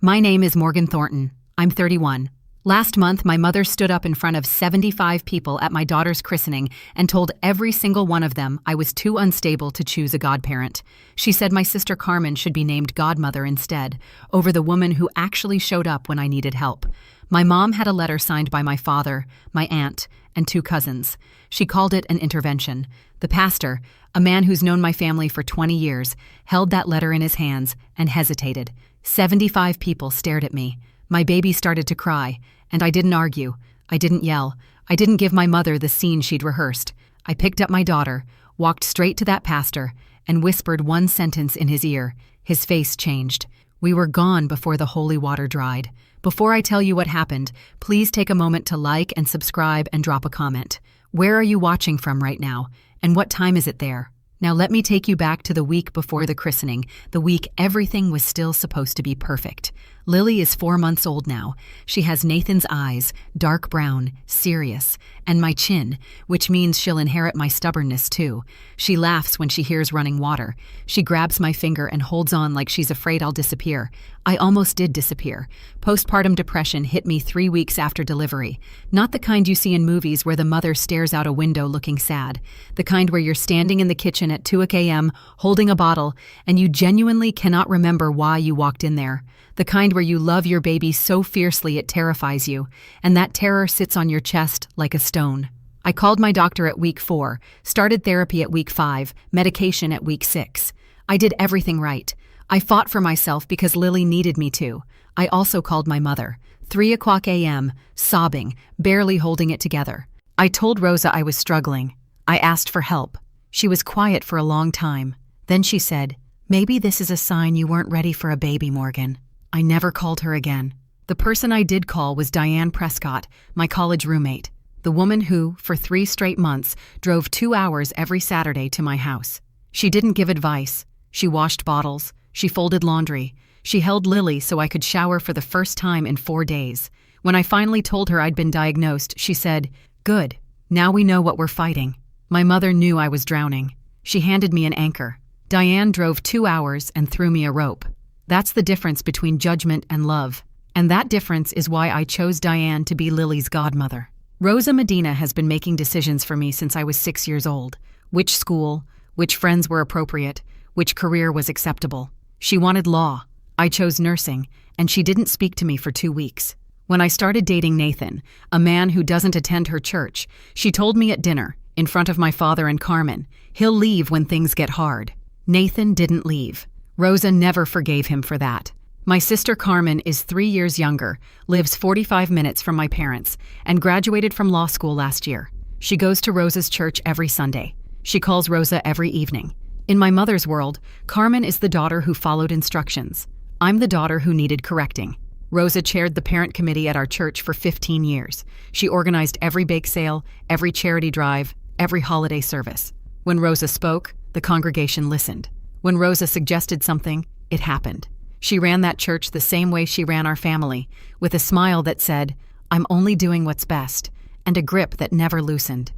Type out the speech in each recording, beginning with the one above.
My name is Morgan Thornton. I'm 31. Last month, my mother stood up in front of 75 people at my daughter's christening and told every single one of them I was too unstable to choose a godparent. She said my sister Carmen should be named godmother instead, over the woman who actually showed up when I needed help. My mom had a letter signed by my father, my aunt, and 2 cousins. She called it an intervention. The pastor, a man who's known my family for 20 years, held that letter in his hands and hesitated. 75 people stared at me. My baby started to cry, and I didn't argue. I didn't yell. I didn't give my mother the scene she'd rehearsed. I picked up my daughter, walked straight to that pastor, and whispered one sentence in his ear. His face changed. We were gone before the holy water dried. Before I tell you what happened, please take a moment to like and subscribe and drop a comment. Where are you watching from right now? And what time is it there? Now let me take you back to the week before the christening, the week everything was still supposed to be perfect. Lily is 4 months old now. She has Nathan's eyes, dark brown, serious, and my chin, which means she'll inherit my stubbornness too. She laughs when she hears running water. She grabs my finger and holds on like she's afraid I'll disappear. I almost did disappear. Postpartum depression hit me 3 weeks after delivery. Not the kind you see in movies where the mother stares out a window looking sad. The kind where you're standing in the kitchen at 2 a.m. holding a bottle and you genuinely cannot remember why you walked in there. The kind where you love your baby so fiercely it terrifies you, and that terror sits on your chest like a stone. I called my doctor at week 4, started therapy at week 5, medication at week 6. I did everything right. I fought for myself because Lily needed me to. I also called my mother. 3 o'clock a.m., sobbing, barely holding it together. I told Rosa I was struggling. I asked for help. She was quiet for a long time. Then she said, "Maybe this is a sign you weren't ready for a baby, Morgan." I never called her again. The person I did call was Diane Prescott, my college roommate, the woman who, for 3 straight months, drove 2 hours every Saturday to my house. She didn't give advice. She washed bottles. She folded laundry. She held Lily so I could shower for the first time in 4 days. When I finally told her I'd been diagnosed, she said, "Good. Now we know what we're fighting." My mother knew I was drowning. She handed me an anchor. Diane drove 2 hours and threw me a rope. That's the difference between judgment and love. And that difference is why I chose Diane to be Lily's godmother. Rosa Medina has been making decisions for me since I was 6 years old. Which school, which friends were appropriate, which career was acceptable. She wanted law. I chose nursing, and she didn't speak to me for 2 weeks. When I started dating Nathan, a man who doesn't attend her church, she told me at dinner, in front of my father and Carmen, he'll leave when things get hard. Nathan didn't leave. Rosa never forgave him for that. My sister Carmen is 3 years younger, lives 45 minutes from my parents, and graduated from law school last year. She goes to Rosa's church every Sunday. She calls Rosa every evening. In my mother's world, Carmen is the daughter who followed instructions. I'm the daughter who needed correcting. Rosa chaired the parent committee at our church for 15 years. She organized every bake sale, every charity drive, every holiday service. When Rosa spoke, the congregation listened. When Rosa suggested something, it happened. She ran that church the same way she ran our family, with a smile that said, "I'm only doing what's best," and a grip that never loosened.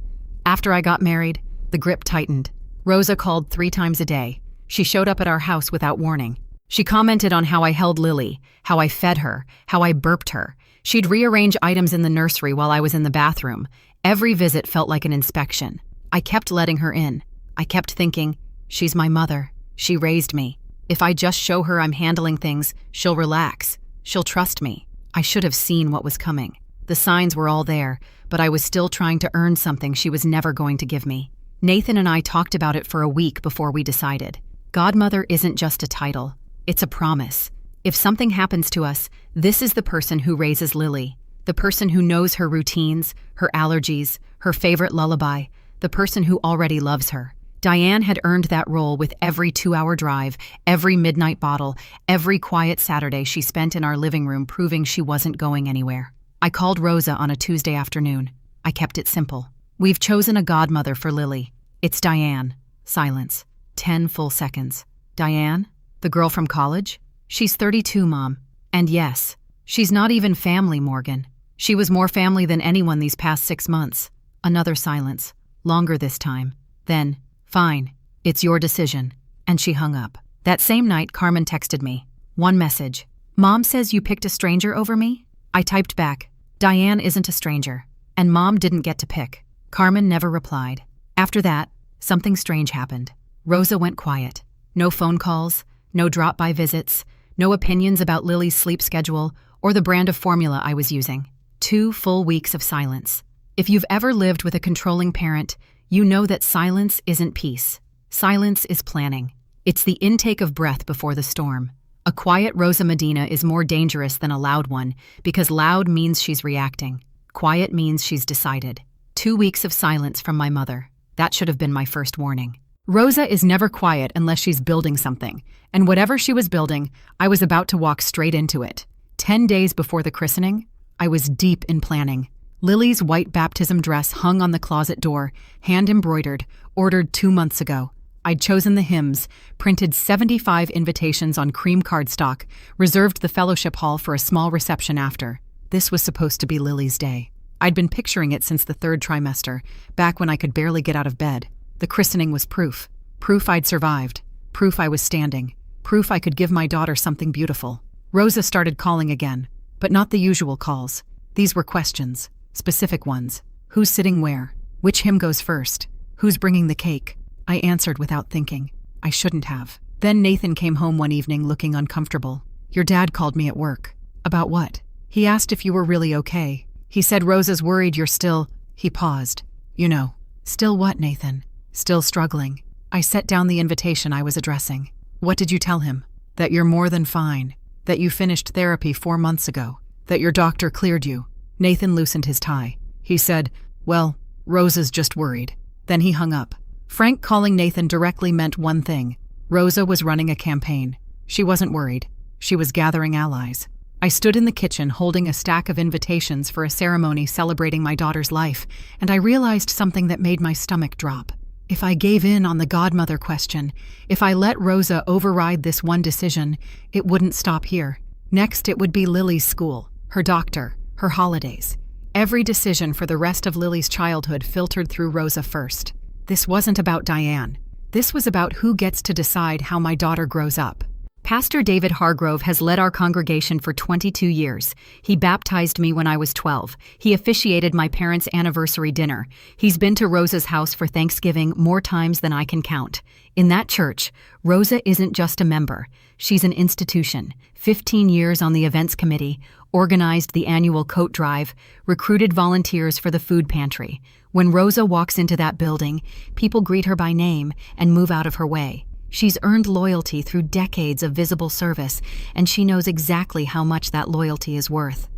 After I got married, the grip tightened. Rosa called 3 times a day. She showed up at our house without warning. She commented on how I held Lily, how I fed her, how I burped her. She'd rearrange items in the nursery while I was in the bathroom. Every visit felt like an inspection. I kept letting her in. I kept thinking, she's my mother. She raised me. If I just show her I'm handling things, she'll relax. She'll trust me. I should have seen what was coming. The signs were all there, but I was still trying to earn something she was never going to give me. Nathan and I talked about it for a week before we decided. Godmother isn't just a title. It's a promise. If something happens to us, this is the person who raises Lily. The person who knows her routines, her allergies, her favorite lullaby. The person who already loves her. Diane had earned that role with every 2-hour drive, every midnight bottle, every quiet Saturday she spent in our living room proving she wasn't going anywhere. I called Rosa on a Tuesday afternoon. I kept it simple. "We've chosen a godmother for Lily. It's Diane." Silence. 10 full seconds. "Diane? The girl from college?" "She's 32, Mom. And yes, she's not even family, Morgan. She was more family than anyone these past 6 months." Another silence. Longer this time. Then, "Fine, it's your decision." And she hung up. That same night, Carmen texted me. One message. Mom says you picked a stranger over me? I typed back, Diane isn't a stranger. And Mom didn't get to pick. Carmen never replied. After that, something strange happened. Rosa went quiet. No phone calls, no drop-by visits, no opinions about Lily's sleep schedule or the brand of formula I was using. 2 full weeks of silence. If you've ever lived with a controlling parent, you know that silence isn't peace. Silence is planning. It's the intake of breath before the storm. A quiet Rosa Medina is more dangerous than a loud one because loud means she's reacting. Quiet means she's decided. 2 weeks of silence from my mother. That should have been my first warning. Rosa is never quiet unless she's building something, and whatever she was building, I was about to walk straight into it. 10 days before the christening, I was deep in planning. Lily's white baptism dress hung on the closet door, hand-embroidered, ordered 2 months ago. I'd chosen the hymns, printed 75 invitations on cream cardstock, reserved the fellowship hall for a small reception after. This was supposed to be Lily's day. I'd been picturing it since the 3rd trimester, back when I could barely get out of bed. The christening was proof. Proof I'd survived. Proof I was standing. Proof I could give my daughter something beautiful. Rosa started calling again, but not the usual calls. These were questions, specific ones. Who's sitting where? Which hymn goes first? Who's bringing the cake? I answered without thinking. I shouldn't have. Then Nathan came home one evening looking uncomfortable. Your dad called me at work. About what? He asked if you were really okay. He said Rosa's worried you're still... He paused. You know. Still what, Nathan? Still struggling. I set down the invitation I was addressing. What did you tell him? That you're more than fine. That you finished therapy 4 months ago. That your doctor cleared you. Nathan loosened his tie. He said, well, Rosa's just worried. Then he hung up. Frank calling Nathan directly meant one thing. Rosa was running a campaign. She wasn't worried. She was gathering allies. I stood in the kitchen holding a stack of invitations for a ceremony celebrating my daughter's life, and I realized something that made my stomach drop. If I gave in on the godmother question, if I let Rosa override this one decision, it wouldn't stop here. Next, it would be Lily's school, her doctor, her holidays. Every decision for the rest of Lily's childhood filtered through Rosa first. This wasn't about Diane. This was about who gets to decide how my daughter grows up. Pastor David Hargrove has led our congregation for 22 years. He baptized me when I was 12. He officiated my parents' anniversary dinner. He's been to Rosa's house for Thanksgiving more times than I can count. In that church, Rosa isn't just a member. She's an institution. 15 years on the events committee, organized the annual coat drive, recruited volunteers for the food pantry. When Rosa walks into that building, people greet her by name and move out of her way. She's earned loyalty through decades of visible service, and she knows exactly how much that loyalty is worth.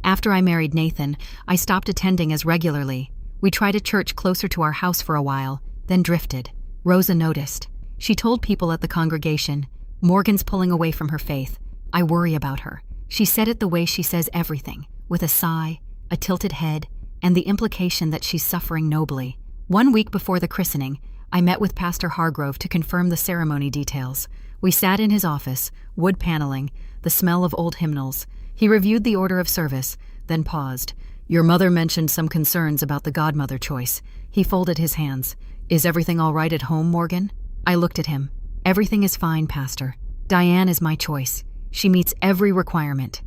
After I married Nathan, I stopped attending as regularly. We tried a church closer to our house for a while, then drifted. Rosa noticed. She told people at the congregation, Morgan's pulling away from her faith. I worry about her. She said it the way she says everything, with a sigh, a tilted head, and the implication that she's suffering nobly. 1 week before the christening, I met with Pastor Hargrove to confirm the ceremony details. We sat in his office, wood paneling, the smell of old hymnals. He reviewed the order of service, then paused. Your mother mentioned some concerns about the godmother choice. He folded his hands. Is everything all right at home, Morgan? I looked at him. Everything is fine, Pastor. Diane is my choice. She meets every requirement.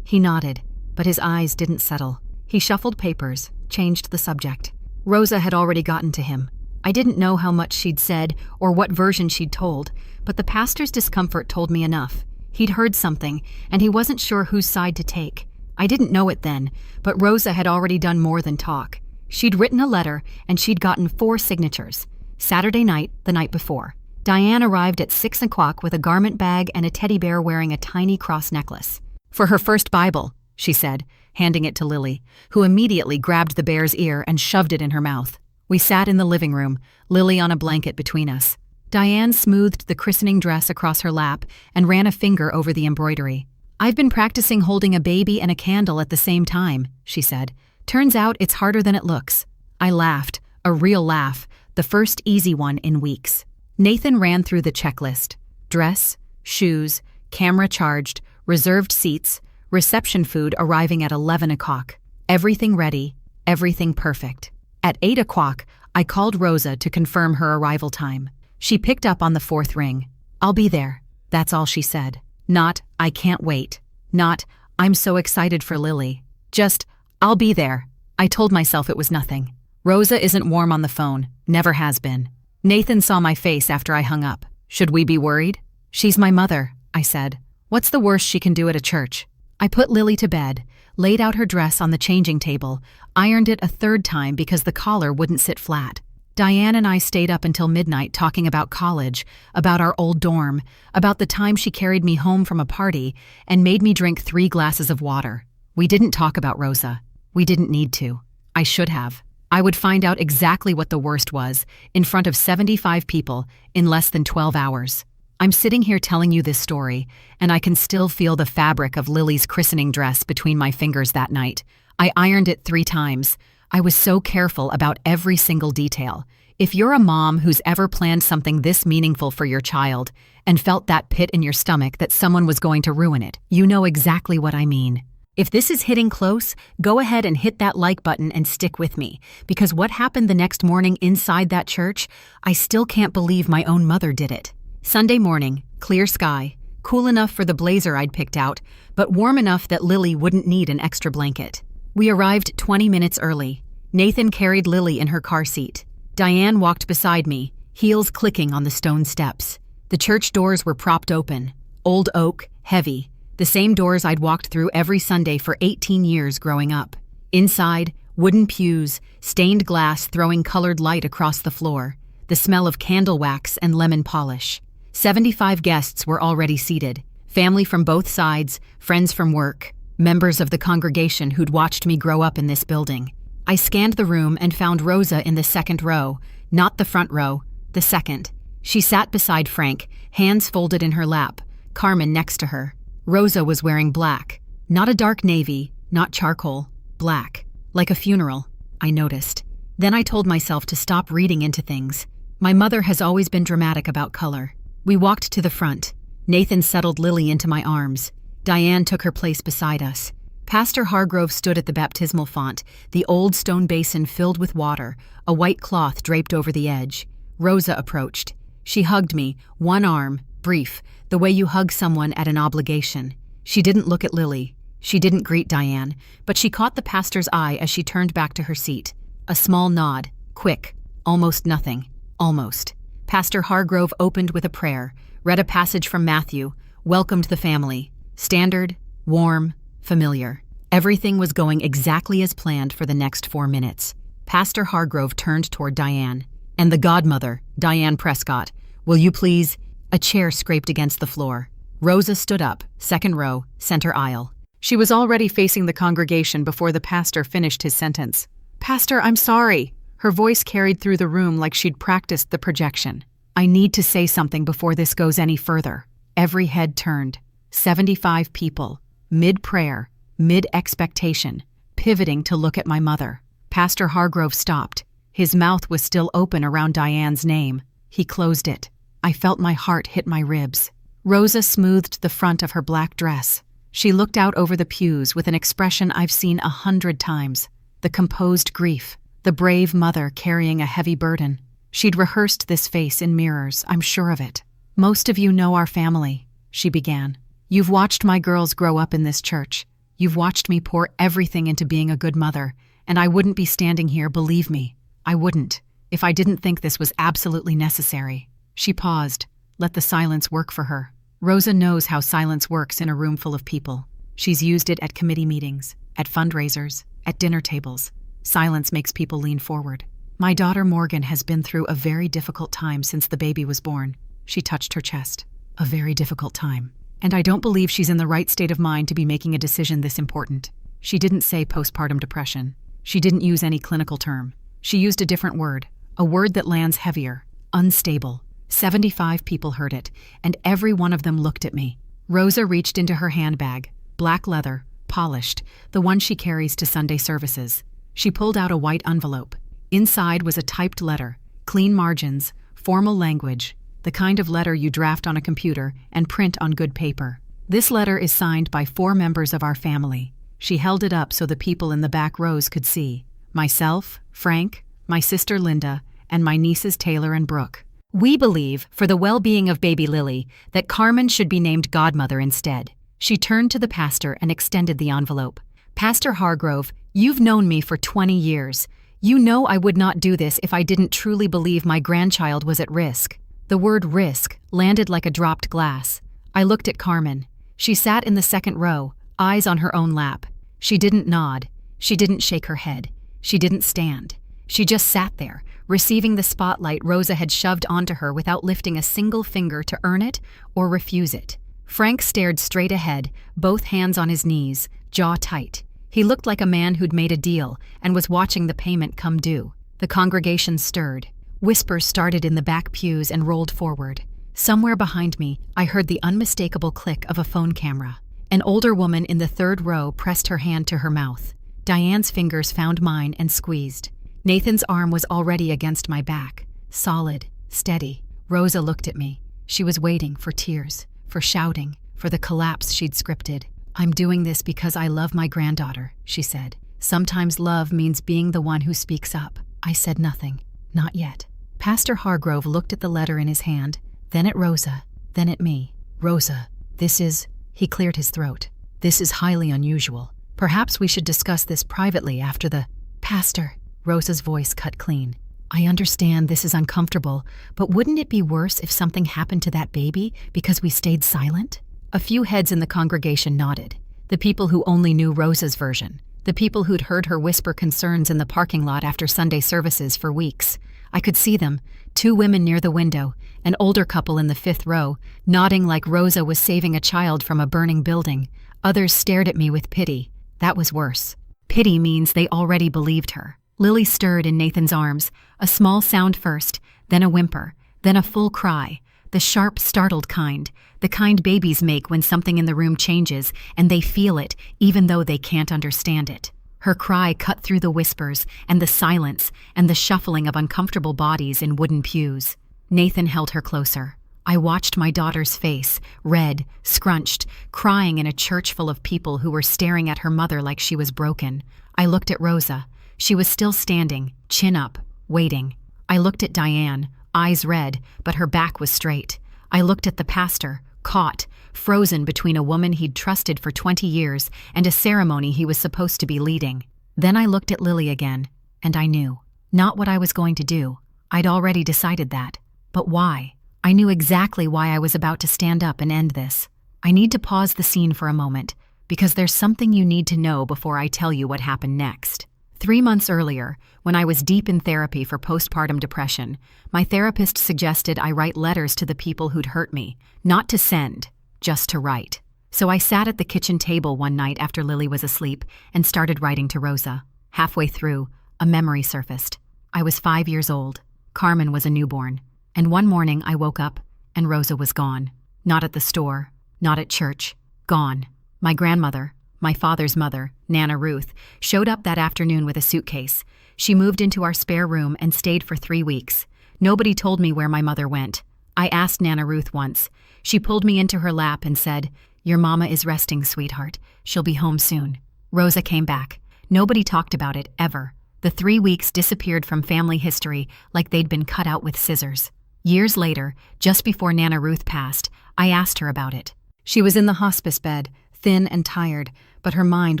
He nodded, but his eyes didn't settle. He shuffled papers, changed the subject. Rosa had already gotten to him. I didn't know how much she'd said or what version she'd told, but the pastor's discomfort told me enough. He'd heard something, and he wasn't sure whose side to take. I didn't know it then, but Rosa had already done more than talk. She'd written a letter, and she'd gotten 4 signatures. Saturday night, the night before. Diane arrived at 6 o'clock with a garment bag and a teddy bear wearing a tiny cross necklace. For her first Bible, she said, handing it to Lily, who immediately grabbed the bear's ear and shoved it in her mouth. We sat in the living room, Lily on a blanket between us. Diane smoothed the christening dress across her lap and ran a finger over the embroidery. I've been practicing holding a baby and a candle at the same time, she said. Turns out it's harder than it looks. I laughed, a real laugh, the first easy one in weeks. Nathan ran through the checklist. Dress, shoes, camera charged, reserved seats, reception food arriving at 11 o'clock. Everything ready, everything perfect. At 8 o'clock, I called Rosa to confirm her arrival time. She picked up on the 4th ring. I'll be there. That's all she said. Not, I can't wait. Not, "I'm so excited for Lily." Just, "I'll be there." I told myself it was nothing. Rosa isn't warm on the phone, never has been. Nathan saw my face after I hung up. "Should we be worried?" "She's my mother," I said. "What's the worst she can do at a church?" I put Lily to bed, laid out her dress on the changing table, ironed it a third time because the collar wouldn't sit flat. Diane and I stayed up until midnight talking about college, about our old dorm, about the time she carried me home from a party and made me drink 3 glasses of water. We didn't talk about Rosa. We didn't need to. I should have. I would find out exactly what the worst was, in front of 75 people, in less than 12 hours. I'm sitting here telling you this story, and I can still feel the fabric of Lily's christening dress between my fingers that night. I ironed it 3 times. I was so careful about every single detail. If you're a mom who's ever planned something this meaningful for your child and felt that pit in your stomach that someone was going to ruin it, you know exactly what I mean. If this is hitting close, go ahead and hit that like button and stick with me, because what happened the next morning inside that church, I still can't believe my own mother did it. Sunday morning, clear sky, cool enough for the blazer I'd picked out, but warm enough that Lily wouldn't need an extra blanket. We arrived 20 minutes early. Nathan carried Lily in her car seat. Diane walked beside me, heels clicking on the stone steps. The church doors were propped open, old oak, heavy, the same doors I'd walked through every Sunday for 18 years growing up. Inside, wooden pews, stained glass throwing colored light across the floor, the smell of candle wax and lemon polish. 75 guests were already seated, family from both sides, friends from work, members of the congregation who'd watched me grow up in this building. I scanned the room and found Rosa in the second row, not the front row, the second. She sat beside Frank, hands folded in her lap, Carmen next to her. Rosa was wearing black, not a dark navy, not charcoal, black, like a funeral, I noticed. Then I told myself to stop reading into things. My mother has always been dramatic about color. We walked to the front. Nathan settled Lily into my arms. Diane took her place beside us. Pastor Hargrove stood at the baptismal font, the old stone basin filled with water, a white cloth draped over the edge. Rosa approached. She hugged me, one arm, brief, the way you hug someone at an obligation. She didn't look at Lily. She didn't greet Diane, but she caught the pastor's eye as she turned back to her seat. A small nod, quick, almost nothing, almost. Pastor Hargrove opened with a prayer, read a passage from Matthew, welcomed the family. Standard, warm, familiar. Everything was going exactly as planned for the next 4 minutes. Pastor Hargrove turned toward Diane. "And the godmother, Diane Prescott. Will you please?" A chair scraped against the floor. Rosa stood up, second row, center aisle. She was already facing the congregation before the pastor finished his sentence. "Pastor, I'm sorry." Her voice carried through the room like she'd practiced the projection. "I need to say something before this goes any further." Every head turned. 75 people. Mid-prayer, mid-expectation, pivoting to look at my mother. Pastor Hargrove stopped. His mouth was still open around Diane's name. He closed it. I felt my heart hit my ribs. Rosa smoothed the front of her black dress. She looked out over the pews with an expression I've seen 100 times. The composed grief, the brave mother carrying a heavy burden. She'd rehearsed this face in mirrors, I'm sure of it. "Most of you know our family," she began. "You've watched my girls grow up in this church. You've watched me pour everything into being a good mother, and I wouldn't be standing here, believe me. I wouldn't, if I didn't think this was absolutely necessary." She paused, let the silence work for her. Rosa knows how silence works in a room full of people. She's used it at committee meetings, at fundraisers, at dinner tables. Silence makes people lean forward. "My daughter Morgan has been through a very difficult time since the baby was born." She touched her chest. "A very difficult time. And I don't believe she's in the right state of mind to be making a decision this important." She didn't say postpartum depression. She didn't use any clinical term. She used a different word, a word that lands heavier, unstable. 75 people heard it, and every one of them looked at me. Rosa reached into her handbag, black leather, polished, the one she carries to Sunday services. She pulled out a white envelope. Inside was a typed letter, clean margins, formal language, the kind of letter you draft on a computer and print on good paper. "This letter is signed by 4 members of our family." She held it up so the people in the back rows could see. "Myself, Frank, my sister Linda, and my nieces Taylor and Brooke. We believe, for the well-being of baby Lily, that Carmen should be named godmother instead. She turned to the pastor and extended the envelope. "Pastor Hargrove, you've known me for 20 years. You know I would not do this if I didn't truly believe my grandchild was at risk." The word risk landed like a dropped glass. I looked at Carmen. She sat in the second row, eyes on her own lap. She didn't nod. She didn't shake her head. She didn't stand. She just sat there, receiving the spotlight Rosa had shoved onto her without lifting a single finger to earn it or refuse it. Frank stared straight ahead, both hands on his knees, jaw tight. He looked like a man who'd made a deal and was watching the payment come due. The congregation stirred. Whispers started in the back pews and rolled forward. Somewhere behind me, I heard the unmistakable click of a phone camera. An older woman in the third row pressed her hand to her mouth. Diane's fingers found mine and squeezed. Nathan's arm was already against my back, solid, steady. Rosa looked at me. She was waiting for tears, for shouting, for the collapse she'd scripted. "I'm doing this because I love my granddaughter," she said. "Sometimes love means being the one who speaks up." I said nothing. Not yet. Pastor Hargrove looked at the letter in his hand, then at Rosa, then at me. "Rosa, this is..." He cleared his throat. "This is highly unusual. Perhaps we should discuss this privately after the..." "Pastor," Rosa's voice cut clean. "I understand this is uncomfortable, but wouldn't it be worse if something happened to that baby because we stayed silent?" A few heads in the congregation nodded. The people who only knew Rosa's version. The people who'd heard her whisper concerns in the parking lot after Sunday services for weeks. I could see them, 2 women near the window, an older couple in the 5th row, nodding like Rosa was saving a child from a burning building. Others stared at me with pity. That was worse. Pity means they already believed her. Lily stirred in Nathan's arms, a small sound first, then a whimper, then a full cry, the sharp, startled kind, the kind babies make when something in the room changes and they feel it even though they can't understand it. Her cry cut through the whispers and the silence and the shuffling of uncomfortable bodies in wooden pews. Nathan held her closer. I watched my daughter's face, red, scrunched, crying in a church full of people who were staring at her mother like she was broken. I looked at Rosa. She was still standing, chin up, waiting. I looked at Diane, eyes red, but her back was straight. I looked at the pastor, caught, frozen between a woman he'd trusted for 20 years and a ceremony he was supposed to be leading. Then I looked at Lily again, and I knew. Not what I was going to do. I'd already decided that. But why? I knew exactly why I was about to stand up and end this. I need to pause the scene for a moment, because there's something you need to know before I tell you what happened next. 3 months earlier, when I was deep in therapy for postpartum depression, my therapist suggested I write letters to the people who'd hurt me, not to send, just to write. So I sat at the kitchen table one night after Lily was asleep and started writing to Rosa. Halfway through, a memory surfaced. I was 5 years old. Carmen was a newborn. And one morning I woke up, and Rosa was gone. Not at the store, not at church. Gone. My grandmother, my father's mother, Nana Ruth, showed up that afternoon with a suitcase. She moved into our spare room and stayed for 3 weeks. Nobody told me where my mother went. I asked Nana Ruth once. She pulled me into her lap and said, "Your mama is resting, sweetheart. She'll be home soon." Rosa came back. Nobody talked about it, ever. The 3 weeks disappeared from family history like they'd been cut out with scissors. Years later, just before Nana Ruth passed, I asked her about it. She was in the hospice bed, thin and tired, but her mind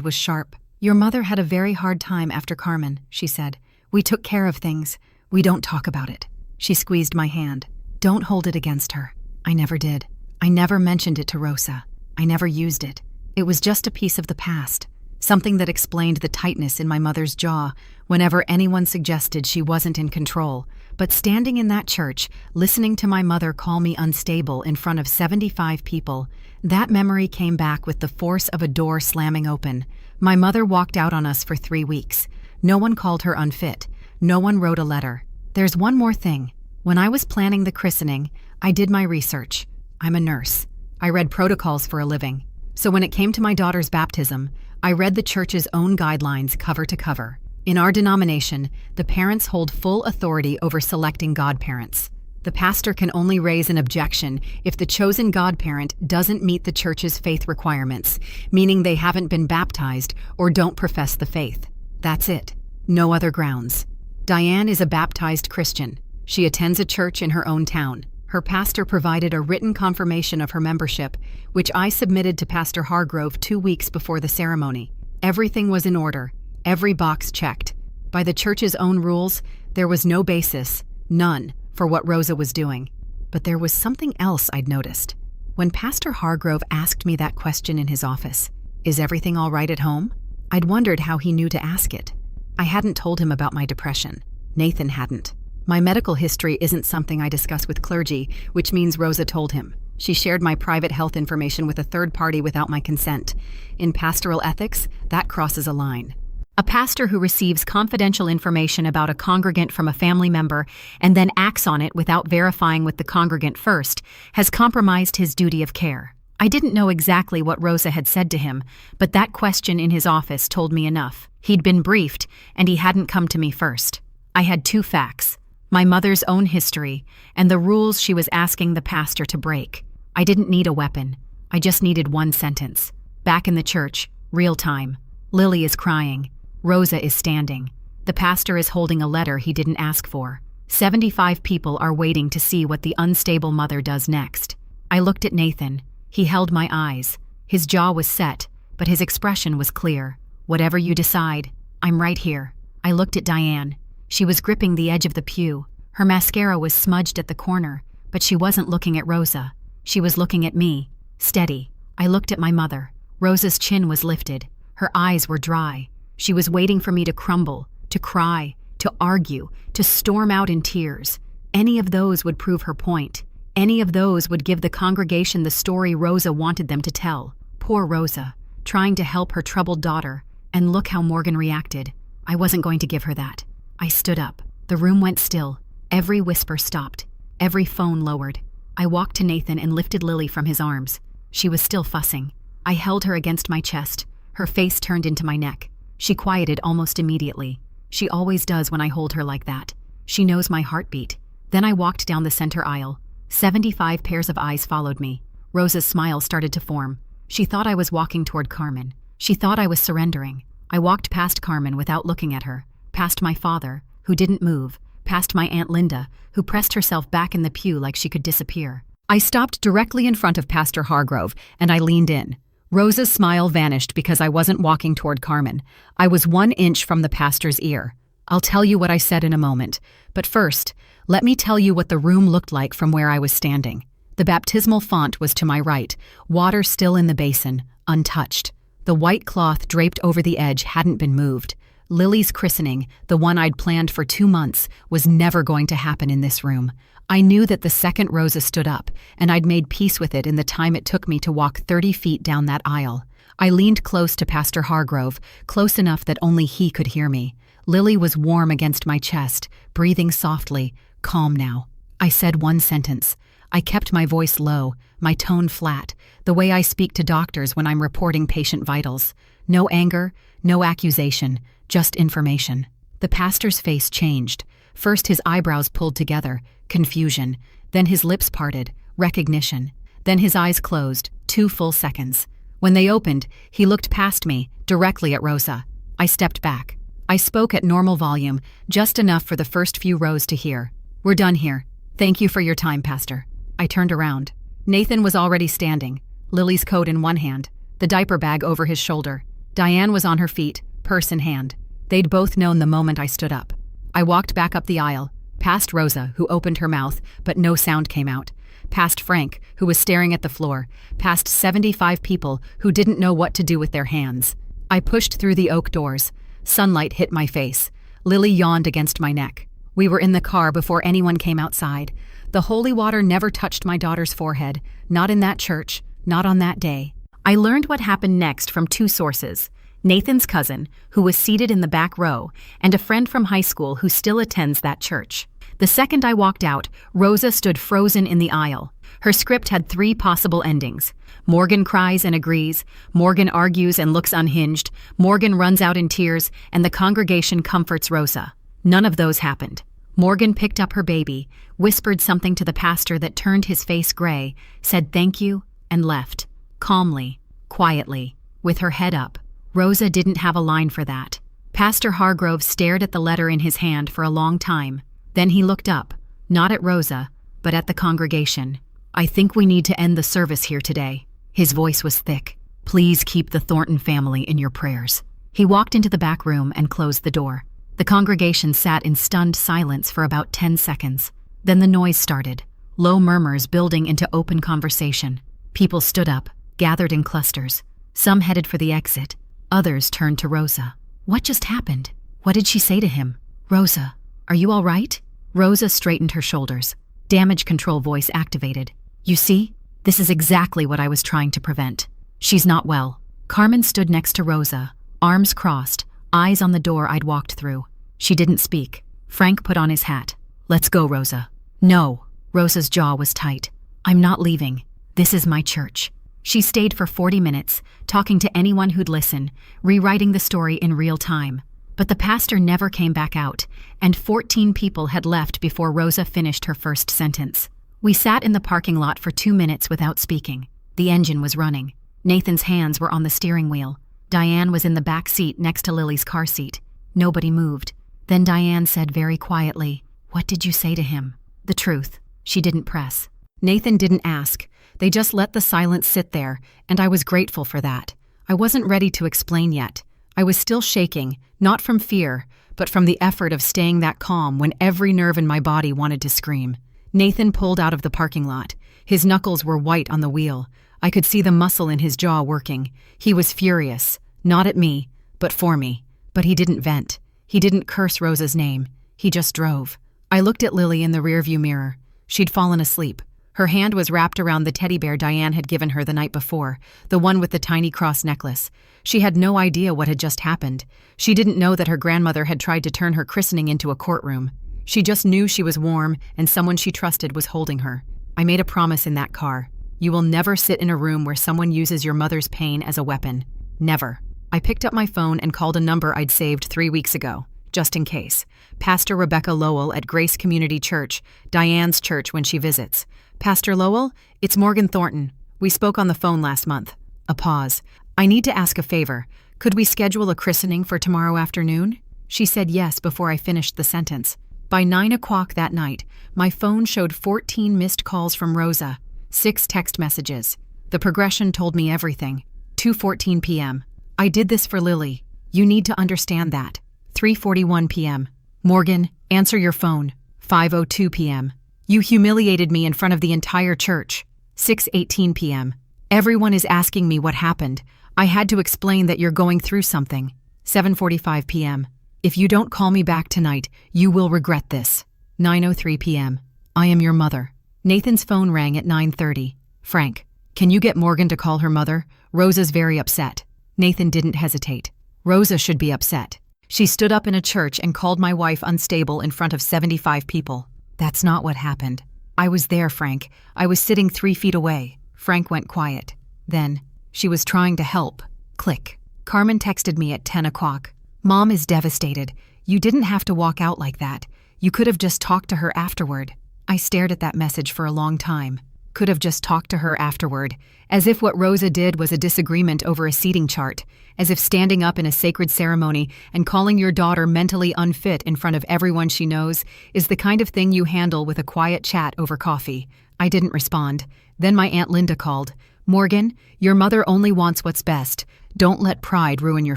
was sharp. "Your mother had a very hard time after Carmen," she said. "We took care of things. We don't talk about it." She squeezed my hand. "Don't hold it against her." I never did. I never mentioned it to Rosa. I never used it. It was just a piece of the past, something that explained the tightness in my mother's jaw whenever anyone suggested she wasn't in control. But standing in that church, listening to my mother call me unstable in front of 75 people, that memory came back with the force of a door slamming open. My mother walked out on us for 3 weeks. No one called her unfit. No one wrote a letter. There's one more thing. When I was planning the christening, I did my research. I'm a nurse. I read protocols for a living. So when it came to my daughter's baptism, I read the church's own guidelines cover to cover. In our denomination, the parents hold full authority over selecting godparents. The pastor can only raise an objection if the chosen godparent doesn't meet the church's faith requirements, meaning they haven't been baptized or don't profess the faith. That's it. No other grounds. Diane is a baptized Christian. She attends a church in her own town. Her pastor provided a written confirmation of her membership, which I submitted to Pastor Hargrove 2 weeks before the ceremony. Everything was in order, every box checked. By the church's own rules, there was no basis, none, for what Rosa was doing. But there was something else I'd noticed. When Pastor Hargrove asked me that question in his office, "Is everything all right at home?" I'd wondered how he knew to ask it. I hadn't told him about my depression. Nathan hadn't. My medical history isn't something I discuss with clergy, which means Rosa told him. She shared my private health information with a third party without my consent. In pastoral ethics, that crosses a line. A pastor who receives confidential information about a congregant from a family member and then acts on it without verifying with the congregant first has compromised his duty of care. I didn't know exactly what Rosa had said to him, but that question in his office told me enough. He'd been briefed, and he hadn't come to me first. I had 2 facts: my mother's own history and the rules she was asking the pastor to break. I didn't need a weapon. I just needed one sentence. Back in the church, real time. Lily is crying. Rosa is standing. The pastor is holding a letter he didn't ask for. 75 people are waiting to see what the unstable mother does next. I looked at Nathan. He held my eyes. His jaw was set, but his expression was clear. Whatever you decide, I'm right here. I looked at Diane. She was gripping the edge of the pew. Her mascara was smudged at the corner, but she wasn't looking at Rosa. She was looking at me, steady. I looked at my mother. Rosa's chin was lifted. Her eyes were dry. She was waiting for me to crumble, to cry, to argue, to storm out in tears. Any of those would prove her point. Any of those would give the congregation the story Rosa wanted them to tell. Poor Rosa, trying to help her troubled daughter, and look how Morgan reacted. I wasn't going to give her that. I stood up. The room went still. Every whisper stopped. Every phone lowered. I walked to Nathan and lifted Lily from his arms. She was still fussing. I held her against my chest. Her face turned into my neck. She quieted almost immediately. She always does when I hold her like that. She knows my heartbeat. Then I walked down the center aisle. 75 pairs of eyes followed me. Rosa's smile started to form. She thought I was walking toward Carmen. She thought I was surrendering. I walked past Carmen without looking at her, past my father, who didn't move, past my Aunt Linda, who pressed herself back in the pew like she could disappear. I stopped directly in front of Pastor Hargrove, and I leaned in. Rosa's smile vanished because I wasn't walking toward Carmen. I was 1 inch from the pastor's ear. I'll tell you what I said in a moment, but first, let me tell you what the room looked like from where I was standing. The baptismal font was to my right, water still in the basin, untouched. The white cloth draped over the edge hadn't been moved. Lily's christening, the one I'd planned for 2 months, was never going to happen in this room. I knew that the second Rosa stood up, and I'd made peace with it in the time it took me to walk 30 feet down that aisle. I leaned close to Pastor Hargrove, close enough that only he could hear me. Lily was warm against my chest, breathing softly, calm now. I said one sentence. I kept my voice low, my tone flat, the way I speak to doctors when I'm reporting patient vitals. No anger, no accusation, just information. The pastor's face changed. First his eyebrows pulled together, confusion. Then his lips parted, recognition. Then his eyes closed, 2 full seconds. When they opened, he looked past me, directly at Rosa. I stepped back. I spoke at normal volume, just enough for the first few rows to hear. "We're done here. Thank you for your time, Pastor." I turned around. Nathan was already standing, Lily's coat in one hand, the diaper bag over his shoulder. Diane was on her feet, purse in hand. They'd both known the moment I stood up. I walked back up the aisle, past Rosa, who opened her mouth, but no sound came out, past Frank, who was staring at the floor, past 75 people who didn't know what to do with their hands. I pushed through the oak doors. Sunlight hit my face. Lily yawned against my neck. We were in the car before anyone came outside. The holy water never touched my daughter's forehead, not in that church, not on that day. I learned what happened next from 2 sources. Nathan's cousin, who was seated in the back row, and a friend from high school who still attends that church. The second I walked out, Rosa stood frozen in the aisle. Her script had 3 possible endings. Morgan cries and agrees, Morgan argues and looks unhinged, Morgan runs out in tears, and the congregation comforts Rosa. None of those happened. Morgan picked up her baby, whispered something to the pastor that turned his face gray, said thank you, and left. Calmly, quietly, with her head up. Rosa didn't have a line for that. Pastor Hargrove stared at the letter in his hand for a long time. Then he looked up, not at Rosa, but at the congregation. "I think we need to end the service here today." His voice was thick. "Please keep the Thornton family in your prayers." He walked into the back room and closed the door. The congregation sat in stunned silence for about 10 seconds. Then the noise started, low murmurs building into open conversation. People stood up, gathered in clusters. Some headed for the exit. Others turned to Rosa. "What just happened? What did she say to him?" "Rosa, are you all right?" Rosa straightened her shoulders. Damage control voice activated. "You see? This is exactly what I was trying to prevent. She's not well." Carmen stood next to Rosa, arms crossed, eyes on the door I'd walked through. She didn't speak. Frank put on his hat. "Let's go, Rosa." "No." Rosa's jaw was tight. "I'm not leaving. This is my church." She stayed for 40 minutes, talking to anyone who'd listen, rewriting the story in real time. But the pastor never came back out, and 14 people had left before Rosa finished her first sentence. We sat in the parking lot for 2 minutes without speaking. The engine was running. Nathan's hands were on the steering wheel. Diane was in the back seat next to Lily's car seat. Nobody moved. Then Diane said very quietly, "What did you say to him?" "The truth." She didn't press. Nathan didn't ask. They just let the silence sit there, and I was grateful for that. I wasn't ready to explain yet. I was still shaking, not from fear, but from the effort of staying that calm when every nerve in my body wanted to scream. Nathan pulled out of the parking lot. His knuckles were white on the wheel. I could see the muscle in his jaw working. He was furious, not at me, but for me. But he didn't vent. He didn't curse Rosa's name. He just drove. I looked at Lily in the rearview mirror. She'd fallen asleep. Her hand was wrapped around the teddy bear Diane had given her the night before, the one with the tiny cross necklace. She had no idea what had just happened. She didn't know that her grandmother had tried to turn her christening into a courtroom. She just knew she was warm and someone she trusted was holding her. I made a promise in that car. You will never sit in a room where someone uses your mother's pain as a weapon. Never. I picked up my phone and called a number I'd saved 3 weeks ago, just in case. Pastor Rebecca Lowell at Grace Community Church, Diane's church when she visits. "Pastor Lowell, it's Morgan Thornton. We spoke on the phone last month." A pause. "I need to ask a favor. Could we schedule a christening for tomorrow afternoon?" She said yes before I finished the sentence. By 9 o'clock that night, my phone showed 14 missed calls from Rosa, 6 text messages. The progression told me everything. 2:14 p.m. "I did this for Lily. You need to understand that." 3:41 p.m. "Morgan, answer your phone." 5:02 p.m. "You humiliated me in front of the entire church." 6:18 p.m. "Everyone is asking me what happened. I had to explain that you're going through something." 7:45 p.m. "If you don't call me back tonight, you will regret this." 9:03 p.m. "I am your mother." Nathan's phone rang at 9:30. "Frank, can you get Morgan to call her mother? Rosa's very upset." Nathan didn't hesitate. Rosa should be upset. She stood up in a church and called my wife unstable in front of 75 people. That's not what happened. I was there, Frank. I was sitting 3 feet away. Frank went quiet. Then, she was trying to help. Click. Carmen texted me at 10 o'clock. "Mom is devastated. You didn't have to walk out like that. You could have just talked to her afterward." I stared at that message for a long time. Could have just talked to her afterward, as if what Rosa did was a disagreement over a seating chart, as if standing up in a sacred ceremony and calling your daughter mentally unfit in front of everyone she knows is the kind of thing you handle with a quiet chat over coffee. I didn't respond. Then my Aunt Linda called. "Morgan, your mother only wants what's best. Don't let pride ruin your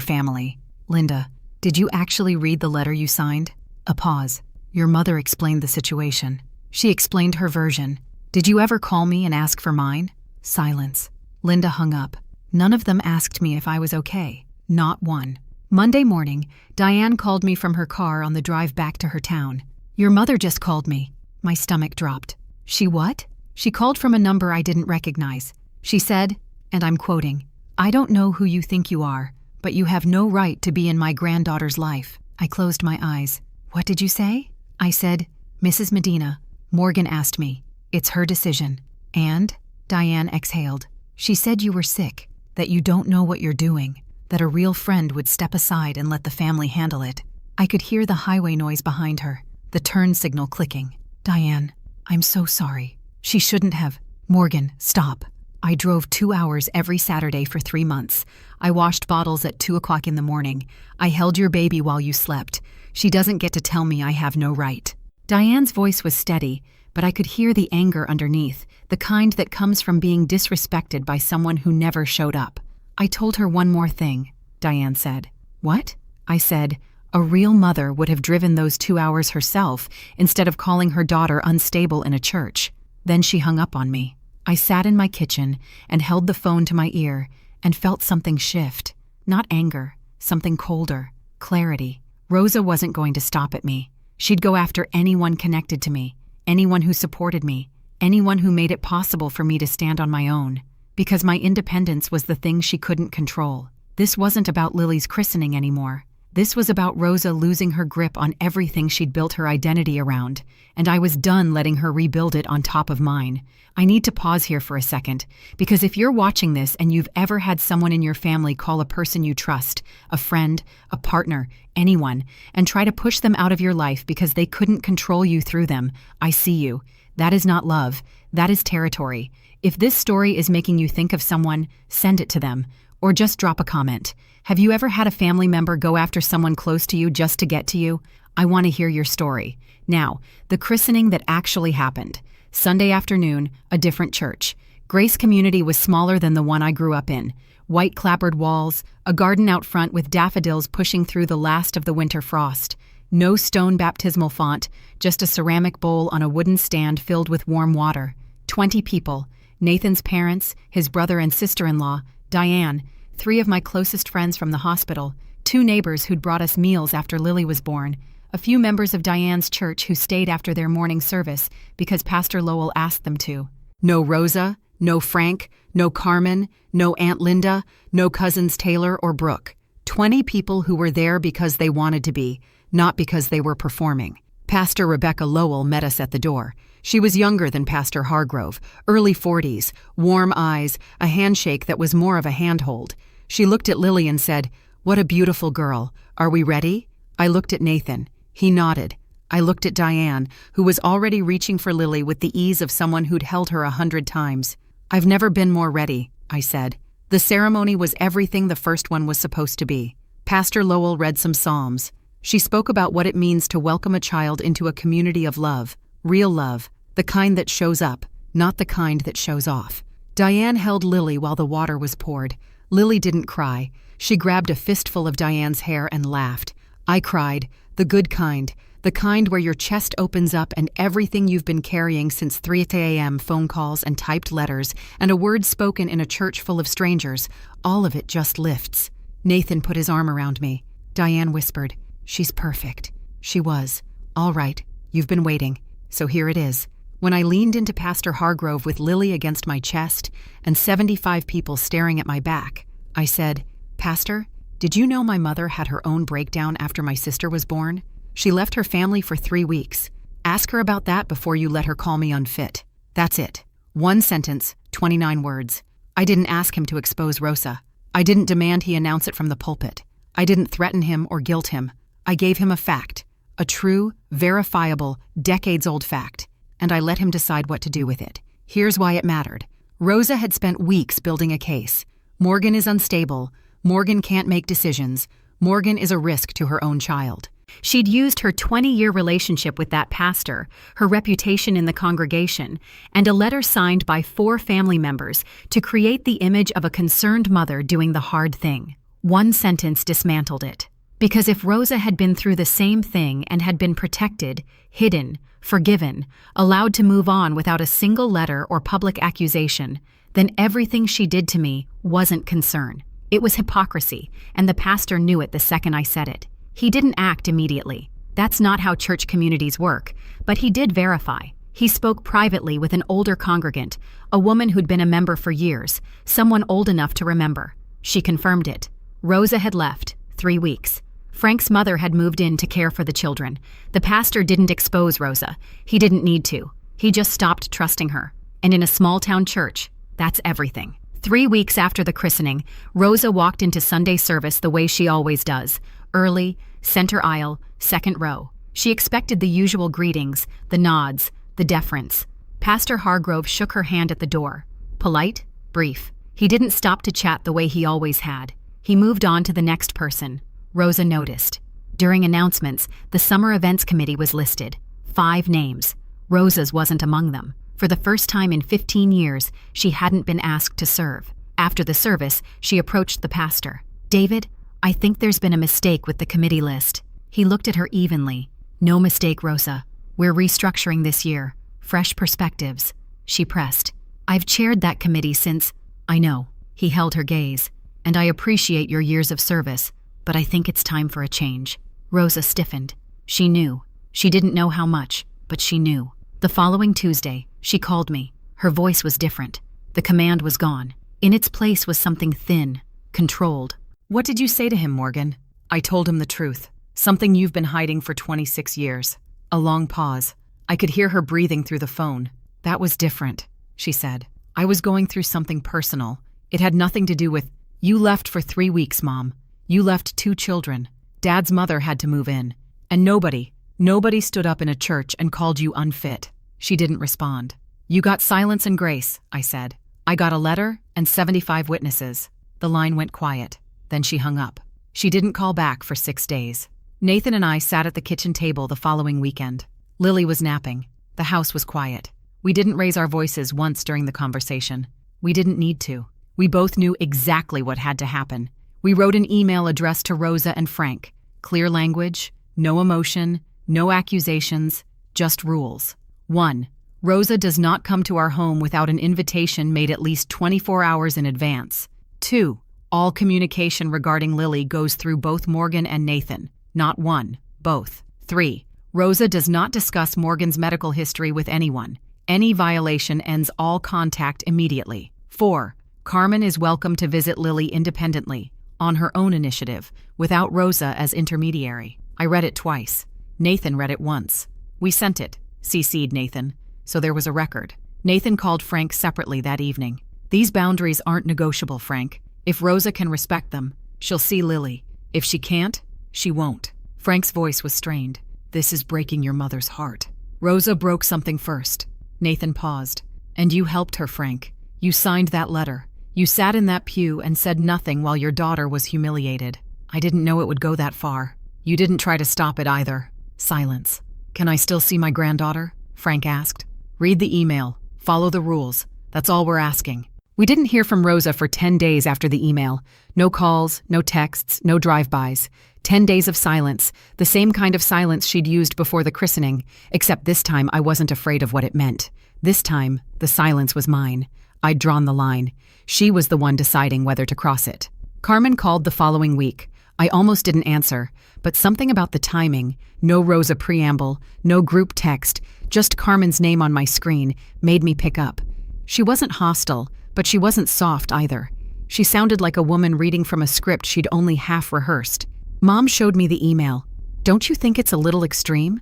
family." "Linda, did you actually read the letter you signed?" A pause. "Your mother explained the situation." She explained her version. "Did you ever call me and ask for mine?" Silence. Linda hung up. None of them asked me if I was okay. Not one. Monday morning, Diane called me from her car on the drive back to her town. "Your mother just called me." My stomach dropped. "She what?" "She called from a number I didn't recognize. She said, and I'm quoting, 'I don't know who you think you are, but you have no right to be in my granddaughter's life.'" I closed my eyes. "What did you say?" I said, "Mrs. Medina, Morgan asked me. It's her decision." "And?" Diane exhaled. "She said you were sick, that you don't know what you're doing, that a real friend would step aside and let the family handle it." I could hear the highway noise behind her, the turn signal clicking. "Diane, I'm so sorry. She shouldn't have." "Morgan, stop." I drove 2 hours every Saturday for 3 months. I washed bottles at 2 o'clock in the morning. I held your baby while you slept. She doesn't get to tell me I have no right. Diane's voice was steady, but I could hear the anger underneath, the kind that comes from being disrespected by someone who never showed up. "I told her one more thing," Diane said. "What?" I said. A real mother would have driven those 2 hours herself instead of calling her daughter unstable in a church. Then she hung up on me. I sat in my kitchen and held the phone to my ear and felt something shift. Not anger, something colder, clarity. Rosa wasn't going to stop at me. She'd go after anyone connected to me, anyone who supported me, anyone who made it possible for me to stand on my own. Because my independence was the thing she couldn't control. This wasn't about Lily's christening anymore. This was about Rosa losing her grip on everything she'd built her identity around, and I was done letting her rebuild it on top of mine. I need to pause here for a second, because if you're watching this and you've ever had someone in your family call a person you trust, a friend, a partner, anyone, and try to push them out of your life because they couldn't control you through them, I see you. That is not love. That is territory. If this story is making you think of someone, send it to them, or just drop a comment. Have you ever had a family member go after someone close to you just to get to you? I want to hear your story. Now, the christening that actually happened. Sunday afternoon, a different church. Grace Community was smaller than the one I grew up in. White clapboard walls, a garden out front with daffodils pushing through the last of the winter frost. No stone baptismal font, just a ceramic bowl on a wooden stand filled with warm water. 20 people. Nathan's parents, his brother and sister-in-law, Diane, 3 of my closest friends from the hospital, 2 neighbors who'd brought us meals after Lily was born, a few members of Diane's church who stayed after their morning service because Pastor Lowell asked them to. No Rosa, no Frank, no Carmen, no Aunt Linda, no cousins Taylor or Brooke. 20 people who were there because they wanted to be, not because they were performing. Pastor Rebecca Lowell met us at the door. She was younger than Pastor Hargrove, early 40s, warm eyes, a handshake that was more of a handhold. She looked at Lily and said, "What a beautiful girl. Are we ready?" I looked at Nathan. He nodded. I looked at Diane, who was already reaching for Lily with the ease of someone who'd held her 100 times. "I've never been more ready," I said. The ceremony was everything the first one was supposed to be. Pastor Lowell read some psalms. She spoke about what it means to welcome a child into a community of love, real love, the kind that shows up, not the kind that shows off. Diane held Lily while the water was poured. Lily didn't cry. She grabbed a fistful of Diane's hair and laughed. I cried, the good kind, the kind where your chest opens up and everything you've been carrying since 3 a.m. phone calls and typed letters and a word spoken in a church full of strangers, all of it just lifts. Nathan put his arm around me. Diane whispered, "She's perfect." She was. "All right, you've been waiting, so here it is." When I leaned into Pastor Hargrove with Lily against my chest and 75 people staring at my back, I said, "Pastor, did you know my mother had her own breakdown after my sister was born? She left her family for 3 weeks. Ask her about that before you let her call me unfit." That's it. 1 sentence, 29 words. I didn't ask him to expose Rosa. I didn't demand he announce it from the pulpit. I didn't threaten him or guilt him. I gave him a fact, a true, verifiable, decades-old fact, and I let him decide what to do with it. Here's why it mattered. Rosa had spent weeks building a case. Morgan is unstable. Morgan can't make decisions. Morgan is a risk to her own child. She'd used her 20-year relationship with that pastor, her reputation in the congregation, and a letter signed by 4 family members to create the image of a concerned mother doing the hard thing. 1 sentence dismantled it. Because if Rosa had been through the same thing and had been protected, hidden, forgiven, allowed to move on without a single letter or public accusation, then everything she did to me wasn't concern. It was hypocrisy, and the pastor knew it the second I said it. He didn't act immediately. That's not how church communities work, but he did verify. He spoke privately with an older congregant, a woman who'd been a member for years, someone old enough to remember. She confirmed it. Rosa had left, 3 weeks. Frank's mother had moved in to care for the children. The pastor didn't expose Rosa. He didn't need to. He just stopped trusting her. And in a small-town church, that's everything. 3 weeks after the christening, Rosa walked into Sunday service the way she always does. Early, center aisle, second row. She expected the usual greetings, the nods, the deference. Pastor Hargrove shook her hand at the door. Polite, brief. He didn't stop to chat the way he always had. He moved on to the next person. Rosa noticed. During announcements, the summer events committee was listed. 5 names. Rosa's wasn't among them. For the first time in 15 years, she hadn't been asked to serve. After the service, she approached the pastor. "David, I think there's been a mistake with the committee list." He looked at her evenly. "No mistake, Rosa. We're restructuring this year. Fresh perspectives." She pressed. "I've chaired that committee since—" "I know." He held her gaze. "And I appreciate your years of service, but I think it's time for a change." Rosa stiffened. She knew. She didn't know how much, but she knew. The following Tuesday, she called me. Her voice was different. The command was gone. In its place was something thin, controlled. "What did you say to him, Morgan?" "I told him the truth. Something you've been hiding for 26 years. A long pause. I could hear her breathing through the phone. "That was different," she said. "I was going through something personal. It had nothing to do with— You left for 3 weeks, Mom. You left 2 children. Dad's mother had to move in. And nobody stood up in a church and called you unfit." She didn't respond. "You got silence and grace," I said. "I got a letter and 75 witnesses." The line went quiet. Then she hung up. She didn't call back for 6 days. Nathan and I sat at the kitchen table the following weekend. Lily was napping. The house was quiet. We didn't raise our voices once during the conversation. We didn't need to. We both knew exactly what had to happen. We wrote an email addressed to Rosa and Frank. Clear language, no emotion, no accusations, just rules. 1. Rosa does not come to our home without an invitation made at least 24 hours in advance. 2. All communication regarding Lily goes through both Morgan and Nathan. Not one, both. 3. Rosa does not discuss Morgan's medical history with anyone. Any violation ends all contact immediately. 4. Carmen is welcome to visit Lily independently, on her own initiative, without Rosa as intermediary. I read it twice. Nathan read it once. We sent it, CC'd Nathan, so there was a record. Nathan called Frank separately that evening. "These boundaries aren't negotiable, Frank. If Rosa can respect them, she'll see Lily. If she can't, she won't." Frank's voice was strained. "This is breaking your mother's heart." "Rosa broke something first." Nathan paused. "And you helped her, Frank. You signed that letter. You sat in that pew and said nothing while your daughter was humiliated. I didn't know it would go that far. You didn't try to stop it either." Silence. "Can I still see my granddaughter?" Frank asked. "Read the email. Follow the rules. That's all we're asking." We didn't hear from Rosa for 10 days after the email. No calls, no texts, no drive-bys. 10 days of silence, the same kind of silence she'd used before the christening, except this time I wasn't afraid of what it meant. This time, the silence was mine. I'd drawn the line. She was the one deciding whether to cross it. Carmen called the following week. I almost didn't answer, but something about the timing, no Rosa preamble, no group text, just Carmen's name on my screen, made me pick up. She wasn't hostile, but she wasn't soft either. She sounded like a woman reading from a script she'd only half rehearsed. "Mom showed me the email. Don't you think it's a little extreme?"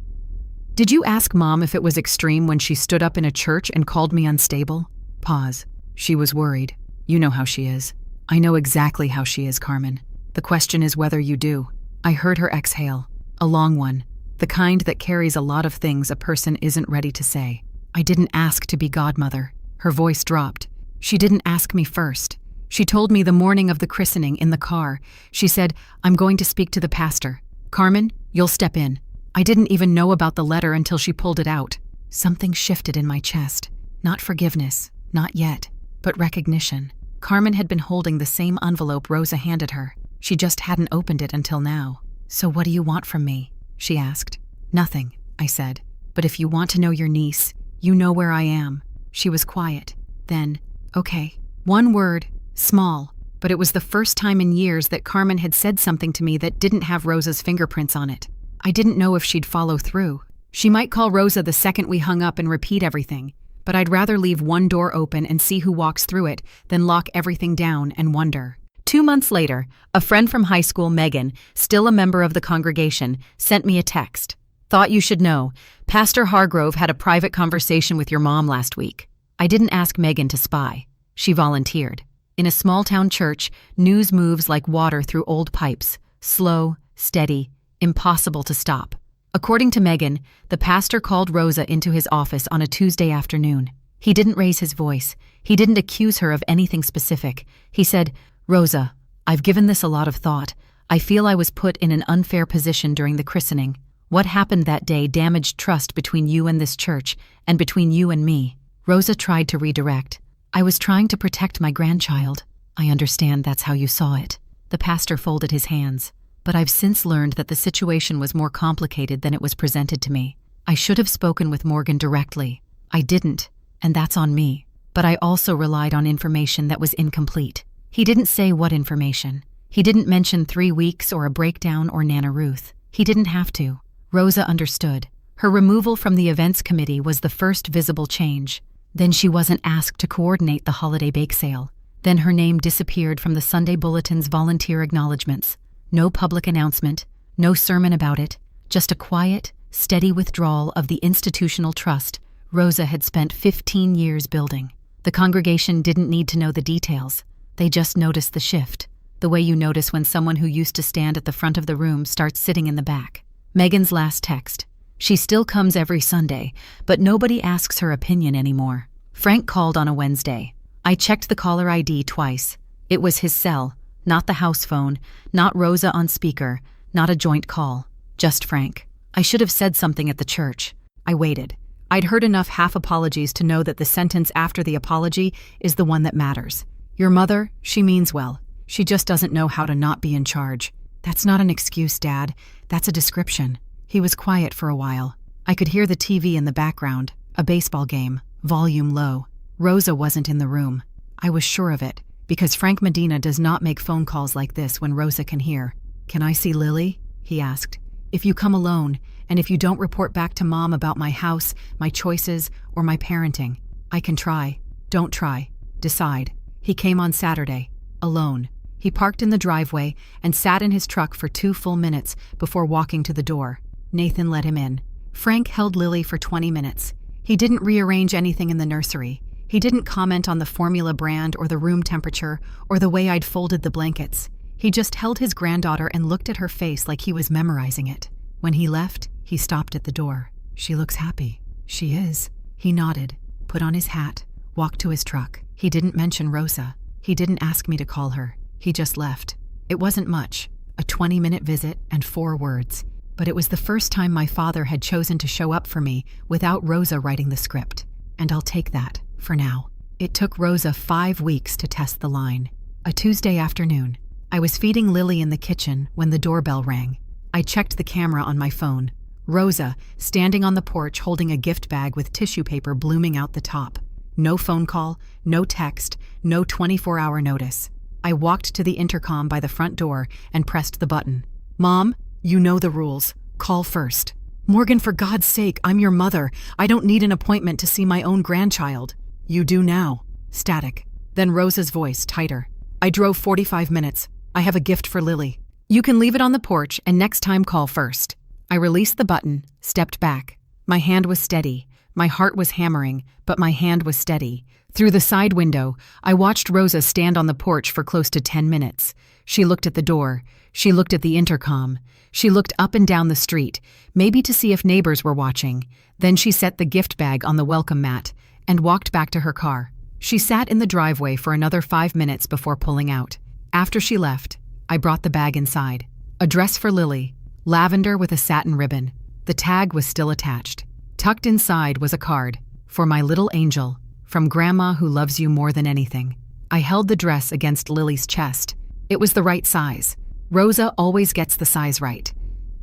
"Did you ask Mom if it was extreme when she stood up in a church and called me unstable?" Pause. She was worried. "You know how she is." "I know exactly how she is, Carmen. The question is whether you do." I heard her exhale. A long one. The kind that carries a lot of things a person isn't ready to say. "I didn't ask to be godmother." Her voice dropped. "She didn't ask me first. She told me the morning of the christening in the car. She said, 'I'm going to speak to the pastor. Carmen, you'll step in.' I didn't even know about the letter until she pulled it out." Something shifted in my chest. Not forgiveness, not yet, but recognition. Carmen had been holding the same envelope Rosa handed her. She just hadn't opened it until now. "So what do you want from me?" she asked. "Nothing," I said. "But if you want to know your niece, you know where I am." She was quiet. Then, "Okay." One word, small, but it was the first time in years that Carmen had said something to me that didn't have Rosa's fingerprints on it. I didn't know if she'd follow through. She might call Rosa the second we hung up and repeat everything, but I'd rather leave one door open and see who walks through it than lock everything down and wonder. 2 months later, a friend from high school, Megan, still a member of the congregation, sent me a text. "Thought you should know. Pastor Hargrove had a private conversation with your mom last week." I didn't ask Megan to spy. She volunteered. In a small-town church, news moves like water through old pipes. Slow, steady, impossible to stop. According to Megan, the pastor called Rosa into his office on a Tuesday afternoon. He didn't raise his voice. He didn't accuse her of anything specific. He said, "Rosa, I've given this a lot of thought. I feel I was put in an unfair position during the christening. What happened that day damaged trust between you and this church, and between you and me. Rosa tried to redirect. I was trying to protect my grandchild. I understand that's how you saw it. The pastor folded his hands. But I've since learned that the situation was more complicated than it was presented to me. I should have spoken with Morgan directly. I didn't, and that's on me. But I also relied on information that was incomplete. He didn't say what information. He didn't mention 3 weeks or a breakdown or Nana Ruth. He didn't have to. Rosa understood. Her removal from the events committee was the first visible change. Then she wasn't asked to coordinate the holiday bake sale. Then her name disappeared from the Sunday Bulletin's volunteer acknowledgments. No public announcement, no sermon about it, just a quiet, steady withdrawal of the institutional trust Rosa had spent 15 years building. The congregation didn't need to know the details. They just noticed the shift, the way you notice when someone who used to stand at the front of the room starts sitting in the back. Megan's last text. She still comes every Sunday, but nobody asks her opinion anymore. Frank called on a Wednesday. I checked the caller ID twice. It was his cell, not the house phone, not Rosa on speaker, not a joint call. Just Frank. I should have said something at the church. I waited. I'd heard enough half apologies to know that the sentence after the apology is the one that matters. Your mother, she means well. She just doesn't know how to not be in charge. That's not an excuse, Dad. That's a description. He was quiet for a while. I could hear the TV in the background, a baseball game, volume low. Rosa wasn't in the room. I was sure of it, because Frank Medina does not make phone calls like this when Rosa can hear. Can I see Lily? He asked. If you come alone, and if you don't report back to Mom about my house, my choices, or my parenting, I can try. Don't try. Decide. He came on Saturday, alone. He parked in the driveway and sat in his truck for 2 full minutes before walking to the door. Nathan let him in. Frank held Lily for 20 minutes. He didn't rearrange anything in the nursery. He didn't comment on the formula brand or the room temperature or the way I'd folded the blankets. He just held his granddaughter and looked at her face like he was memorizing it. When he left, he stopped at the door. She looks happy. She is. He nodded, put on his hat, walked to his truck. He didn't mention Rosa. He didn't ask me to call her. He just left. It wasn't much, a 20-minute visit and 4 words. But it was the first time my father had chosen to show up for me without Rosa writing the script. And I'll take that, for now. It took Rosa 5 weeks to test the line. A Tuesday afternoon. I was feeding Lily in the kitchen when the doorbell rang. I checked the camera on my phone. Rosa, standing on the porch holding a gift bag with tissue paper blooming out the top. No phone call, no text, no 24-hour notice. I walked to the intercom by the front door and pressed the button. Mom, you know the rules. Call first. Morgan, for God's sake, I'm your mother. I don't need an appointment to see my own grandchild. You do now. Static. Then Rosa's voice, tighter. I drove 45 minutes. I have a gift for Lily. You can leave it on the porch and next time call first. I released the button, stepped back. My hand was steady. My heart was hammering, but my hand was steady. Through the side window, I watched Rosa stand on the porch for close to 10 minutes. She looked at the door. She looked at the intercom. She looked up and down the street, maybe to see if neighbors were watching. Then she set the gift bag on the welcome mat and walked back to her car. She sat in the driveway for another 5 minutes before pulling out. After she left, I brought the bag inside. A dress for Lily, lavender with a satin ribbon. The tag was still attached. Tucked inside was a card, for my little angel, from Grandma who loves you more than anything. I held the dress against Lily's chest. It was the right size. Rosa always gets the size right.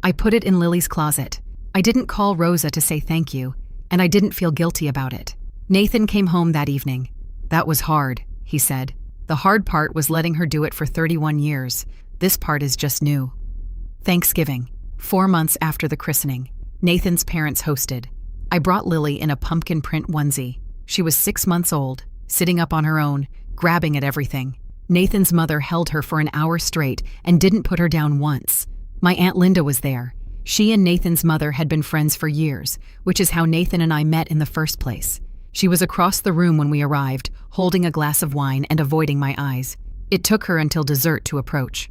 I put it in Lily's closet. I didn't call Rosa to say thank you, and I didn't feel guilty about it. Nathan came home that evening. That was hard, he said. The hard part was letting her do it for 31 years. This part is just new. Thanksgiving, 4 months after the christening. Nathan's parents hosted. I brought Lily in a pumpkin print onesie. She was 6 months old, sitting up on her own, grabbing at everything. Nathan's mother held her for an hour straight and didn't put her down once. My Aunt Linda was there. She and Nathan's mother had been friends for years, which is how Nathan and I met in the first place. She was across the room when we arrived, holding a glass of wine and avoiding my eyes. It took her until dessert to approach.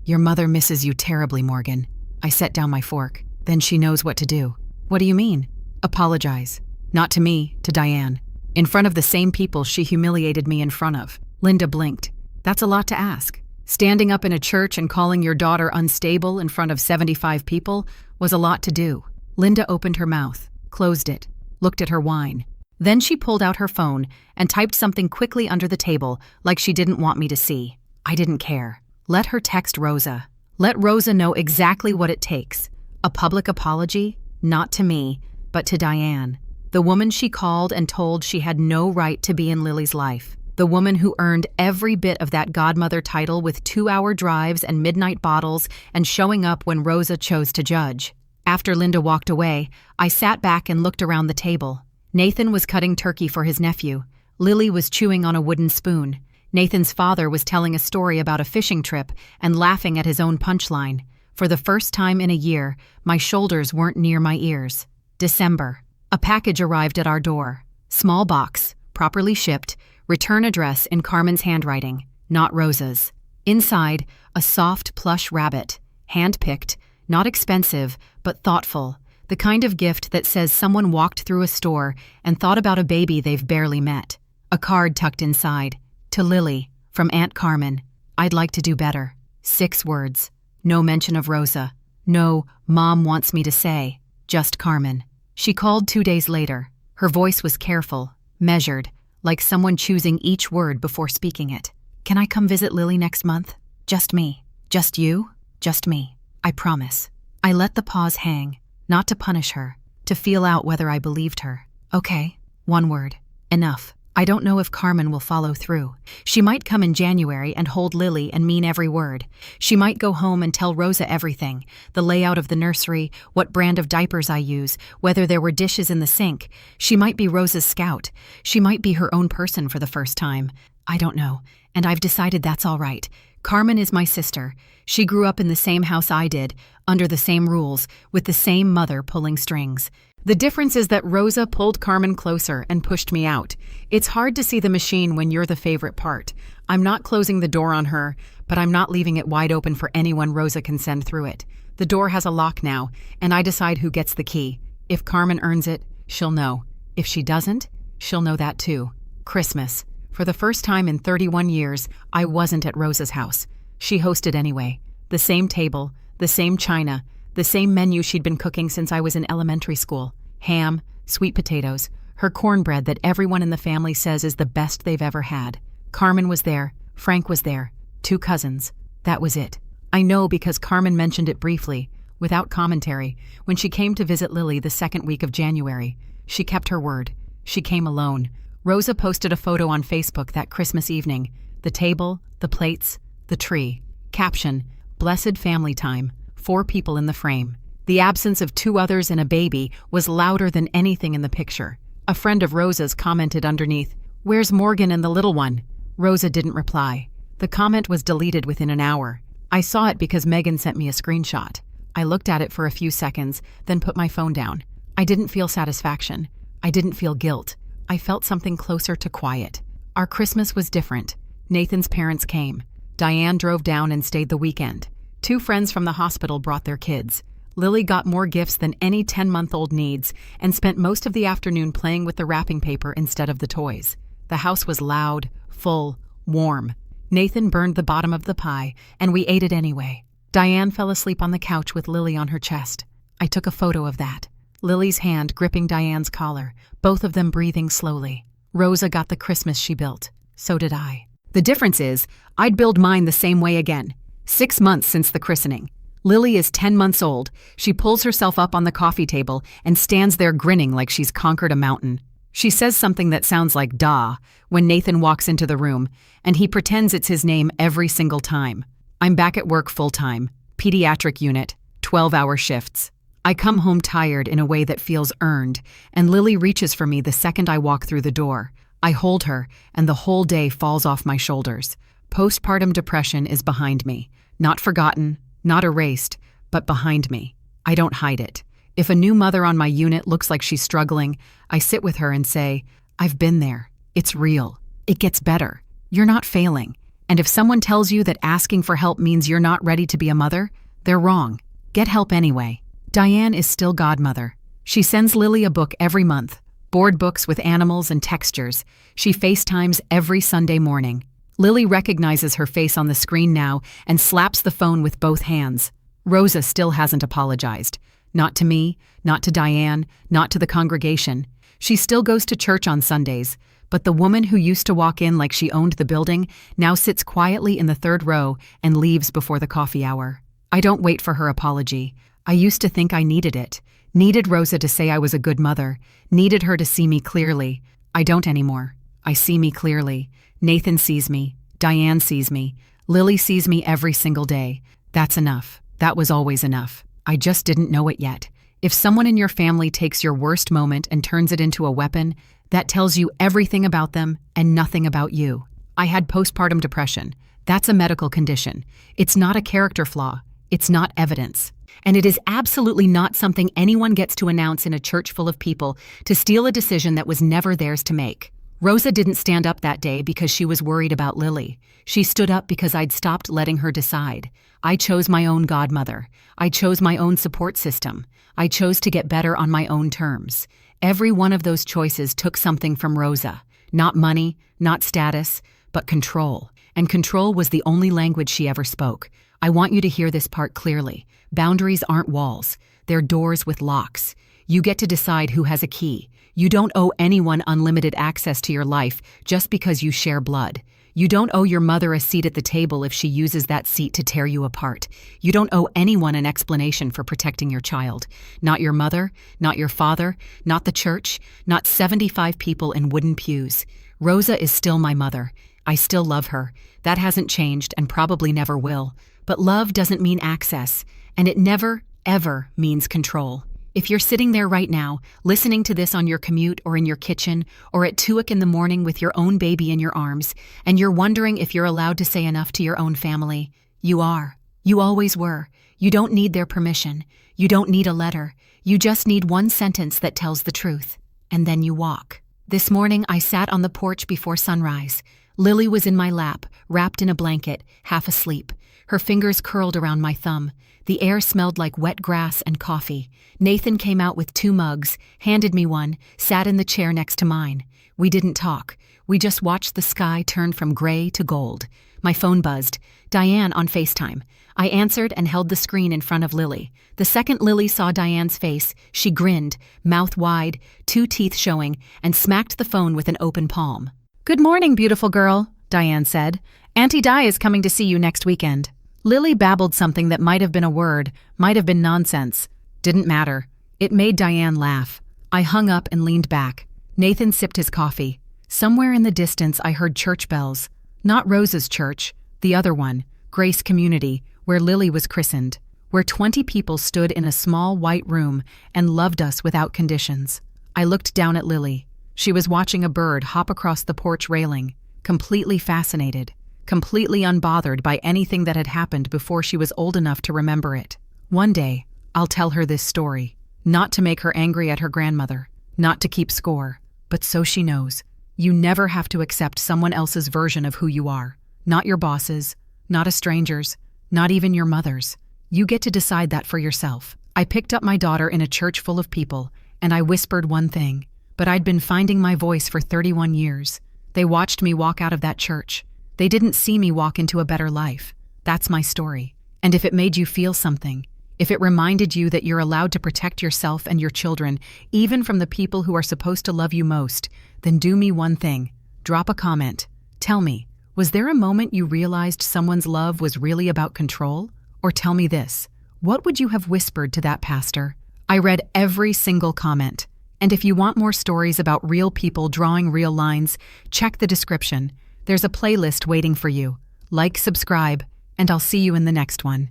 Your mother misses you terribly, Morgan. I set down my fork. Then she knows what to do. What do you mean? Apologize. Not to me, to Diane. In front of the same people she humiliated me in front of. Linda blinked. That's a lot to ask. Standing up in a church and calling your daughter unstable in front of 75 people was a lot to do. Linda opened her mouth, closed it, looked at her wine. Then she pulled out her phone and typed something quickly under the table like she didn't want me to see. I didn't care. Let her text Rosa. Let Rosa know exactly what it takes. A public apology? Not to me, but to Diane. The woman she called and told she had no right to be in Lily's life. The woman who earned every bit of that godmother title with 2-hour drives and midnight bottles and showing up when Rosa chose to judge. After Linda walked away, I sat back and looked around the table. Nathan was cutting turkey for his nephew. Lily was chewing on a wooden spoon. Nathan's father was telling a story about a fishing trip and laughing at his own punchline. For the first time in a year, my shoulders weren't near my ears. December. A package arrived at our door. Small box, properly shipped, return address in Carmen's handwriting, not Rosa's. Inside, a soft plush rabbit, hand-picked, not expensive, but thoughtful. The kind of gift that says someone walked through a store and thought about a baby they've barely met. A card tucked inside. To Lily, from Aunt Carmen. I'd like to do better. 6 words. No mention of Rosa. No, Mom wants me to say. Just Carmen. She called 2 days later. Her voice was careful, measured, like someone choosing each word before speaking it. Can I come visit Lily next month? Just me. Just you? Just me. I promise. I let the pause hang, not to punish her, to feel out whether I believed her. Okay, 1 word. Enough. I don't know if Carmen will follow through. She might come in January and hold Lily and mean every word. She might go home and tell Rosa everything, the layout of the nursery, what brand of diapers I use, whether there were dishes in the sink. She might be Rosa's scout. She might be her own person for the first time. I don't know, and I've decided that's all right. Carmen is my sister. She grew up in the same house I did, under the same rules, with the same mother pulling strings. The difference is that Rosa pulled Carmen closer and pushed me out. It's hard to see the machine when you're the favorite part. I'm not closing the door on her, but I'm not leaving it wide open for anyone Rosa can send through it. The door has a lock now, and I decide who gets the key. If Carmen earns it, she'll know. If she doesn't, she'll know that too. Christmas. For the first time in 31 years, I wasn't at Rosa's house. She hosted anyway. The same table, the same china, the same menu she'd been cooking since I was in elementary school. Ham, sweet potatoes, her cornbread that everyone in the family says is the best they've ever had. Carmen was there, Frank was there, 2 cousins. That was it. I know because Carmen mentioned it briefly, without commentary, when she came to visit Lily the 2nd week of January. She kept her word. She came alone. Rosa posted a photo on Facebook that Christmas evening. The table, the plates, the tree. Caption, Blessed family time. 4 people in the frame. The absence of 2 others and a baby was louder than anything in the picture. A friend of Rosa's commented underneath, "Where's Morgan and the little one?" Rosa didn't reply. The comment was deleted within an hour. I saw it because Megan sent me a screenshot. I looked at it for a few seconds, then put my phone down. I didn't feel satisfaction. I didn't feel guilt. I felt something closer to quiet. Our Christmas was different. Nathan's parents came. Diane drove down and stayed the weekend. 2 friends from the hospital brought their kids. Lily got more gifts than any 10-month-old needs and spent most of the afternoon playing with the wrapping paper instead of the toys. The house was loud, full, warm. Nathan burned the bottom of the pie, and we ate it anyway. Diane fell asleep on the couch with Lily on her chest. I took a photo of that. Lily's hand gripping Diane's collar, both of them breathing slowly. Rosa got the Christmas she built. So did I. The difference is, I'd build mine the same way again. 6 months since the christening. Lily is 10 months old. She pulls herself up on the coffee table and stands there grinning like she's conquered a mountain. She says something that sounds like "da" when Nathan walks into the room, and he pretends it's his name every single time. I'm back at work full-time, pediatric unit, 12-hour shifts. I come home tired in a way that feels earned, and Lily reaches for me the second I walk through the door. I hold her, and the whole day falls off my shoulders. Postpartum depression is behind me. Not forgotten, not erased, but behind me. I don't hide it. If a new mother on my unit looks like she's struggling, I sit with her and say, "I've been there. It's real. It gets better. You're not failing. And if someone tells you that asking for help means you're not ready to be a mother, they're wrong. Get help anyway." Diane is still godmother. She sends Lily a book every month, board books with animals and textures. She FaceTimes every Sunday morning. Lily recognizes her face on the screen now and slaps the phone with both hands. Rosa still hasn't apologized. Not to me, not to Diane, not to the congregation. She still goes to church on Sundays, but the woman who used to walk in like she owned the building now sits quietly in the third row and leaves before the coffee hour. I don't wait for her apology. I used to think I needed it. Needed Rosa to say I was a good mother. Needed her to see me clearly. I don't anymore. I see me clearly. Nathan sees me. Diane sees me. Lily sees me every single day. That's enough. That was always enough. I just didn't know it yet. If someone in your family takes your worst moment and turns it into a weapon, that tells you everything about them and nothing about you. I had postpartum depression. That's a medical condition. It's not a character flaw. It's not evidence. And it is absolutely not something anyone gets to announce in a church full of people to steal a decision that was never theirs to make. Rosa didn't stand up that day because she was worried about Lily. She stood up because I'd stopped letting her decide. I chose my own godmother. I chose my own support system. I chose to get better on my own terms. Every one of those choices took something from Rosa. Not money, not status, but control. And control was the only language she ever spoke. I want you to hear this part clearly. Boundaries aren't walls. They're doors with locks. You get to decide who has a key. You don't owe anyone unlimited access to your life just because you share blood. You don't owe your mother a seat at the table if she uses that seat to tear you apart. You don't owe anyone an explanation for protecting your child. Not your mother, not your father, not the church, not 75 people in wooden pews. Rosa is still my mother. I still love her. That hasn't changed and probably never will. But love doesn't mean access, and it never, ever means control. If you're sitting there right now, listening to this on your commute or in your kitchen or at 2 in the morning with your own baby in your arms, and you're wondering if you're allowed to say enough to your own family, you are. You always were. You don't need their permission. You don't need a letter. You just need one sentence that tells the truth. And then you walk. This morning, I sat on the porch before sunrise. Lily was in my lap, wrapped in a blanket, half asleep. Her fingers curled around my thumb. The air smelled like wet grass and coffee. Nathan came out with 2 mugs, handed me one, sat in the chair next to mine. We didn't talk. We just watched the sky turn from gray to gold. My phone buzzed. Diane on FaceTime. I answered and held the screen in front of Lily. The second Lily saw Diane's face, she grinned, mouth wide, 2 teeth showing, and smacked the phone with an open palm. "Good morning, beautiful girl," Diane said. "Auntie Di is coming to see you next weekend." Lily babbled something that might have been a word, might have been nonsense. Didn't matter. It made Diane laugh. I hung up and leaned back. Nathan sipped his coffee. Somewhere in the distance I heard church bells. Not Rosa's church, the other one, Grace Community, where Lily was christened, where 20 people stood in a small white room and loved us without conditions. I looked down at Lily. She was watching a bird hop across the porch railing, completely fascinated. Completely unbothered by anything that had happened before she was old enough to remember it. One day, I'll tell her this story, not to make her angry at her grandmother, not to keep score, but so she knows. You never have to accept someone else's version of who you are. Not your boss's, not a stranger's, not even your mother's. You get to decide that for yourself. I picked up my daughter in a church full of people, and I whispered one thing, but I'd been finding my voice for 31 years. They watched me walk out of that church. They didn't see me walk into a better life. That's my story. And if it made you feel something, if it reminded you that you're allowed to protect yourself and your children, even from the people who are supposed to love you most, then do me one thing. Drop a comment. Tell me, was there a moment you realized someone's love was really about control? Or tell me this, what would you have whispered to that pastor? I read every single comment. And if you want more stories about real people drawing real lines, check the description. There's a playlist waiting for you. Like, subscribe, and I'll see you in the next one.